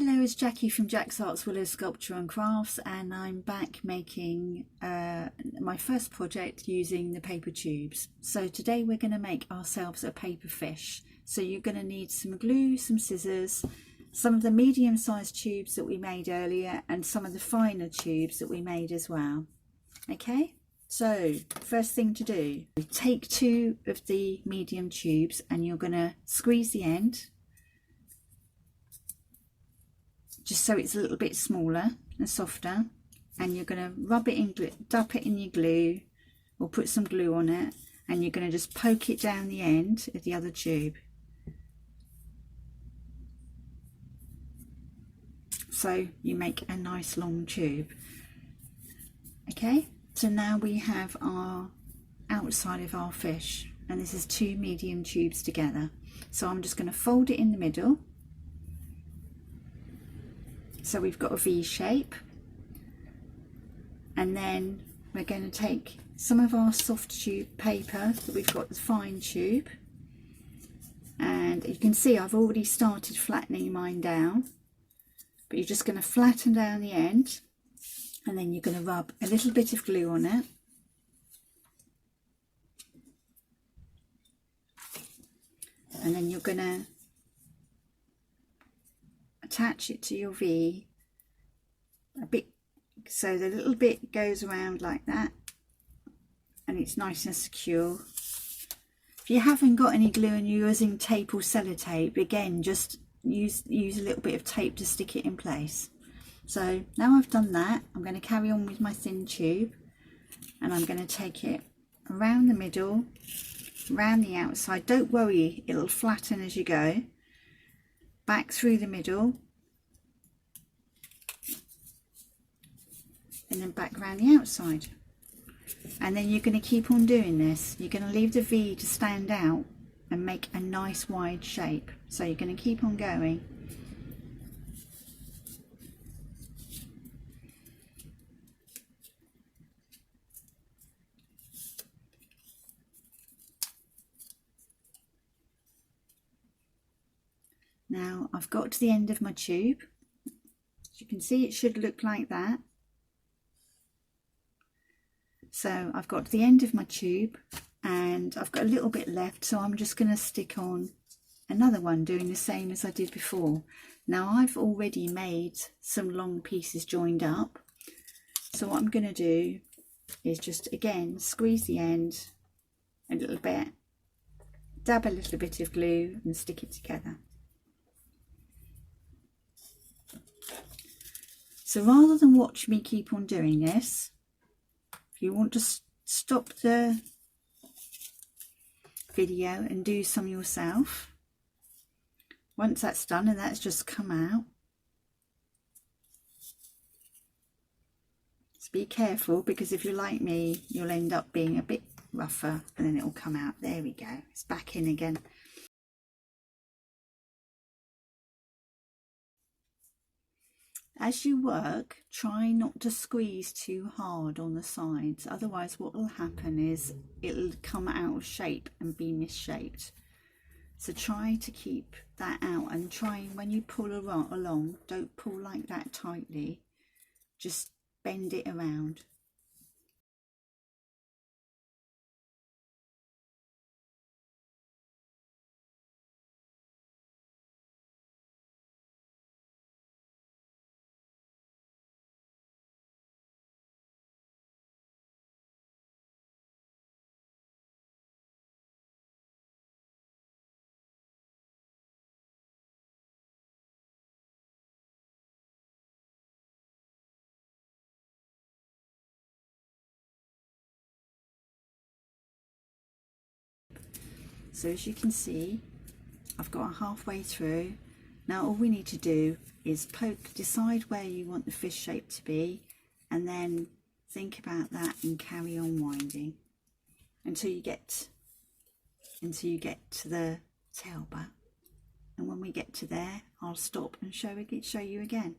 Hello, it's Jackie from Jack's Arts, Willow Sculpture and Crafts, and I'm back making my first project using the paper tubes. So today we're going to make ourselves a paper fish. So you're going to need some glue, some scissors, some of the medium-sized tubes that we made earlier, and some of the finer tubes that we made as well. Okay, so first thing to do, take two of the medium tubes and you're going to squeeze the end, just so it's a little bit smaller and softer, and you're going to rub it in, dip it in your glue or put some glue on it, and you're going to just poke it down the end of the other tube. So you make a nice long tube. Okay, so now we have our outside of our fish, and this is two medium tubes together. So I'm just going to fold it in the middle. So we've got a V shape, and then we're going to take some of our soft tube paper that we've got, the fine tube, and you can see I've already started flattening mine down, but you're just going to flatten down the end, and then you're going to rub a little bit of glue on it, and then you're going to attach it to your V a bit, so the little bit goes around like that and it's nice and secure. If you haven't got any glue and you're using tape or sellotape, again just use a little bit of tape to stick it in place. So now I've done that, I'm going to carry on with my thin tube, and I'm going to take it around the middle, around the outside. Don't worry, it'll flatten as you go. Back through the middle, and then back around the outside. And then you're going to keep on doing this. You're going to leave the V to stand out and make a nice wide shape. So you're going to keep on going. Now I've got to the end of my tube. As you can see, it should look like that. So I've got to the end of my tube and I've got a little bit left, so I'm just going to stick on another one, doing the same as I did before. Now I've already made some long pieces joined up, so what I'm going to do is just again squeeze the end a little bit, dab a little bit of glue and stick it together. So rather than watch me keep on doing this, if you want to stop the video and do some yourself, once that's done and that's just come out, just be careful, because if you're like me, you'll end up being a bit rougher and then it will come out. There we go, it's back in again. As you work, try not to squeeze too hard on the sides, otherwise what will happen is it'll come out of shape and be misshaped. So try to keep that out, and try when you pull along, don't pull like that tightly, just bend it around. So as you can see, I've got halfway through. Now all we need to do is decide where you want the fish shape to be, and then think about that and carry on winding until you get to the tail back. And when we get to there, I'll stop and show you again.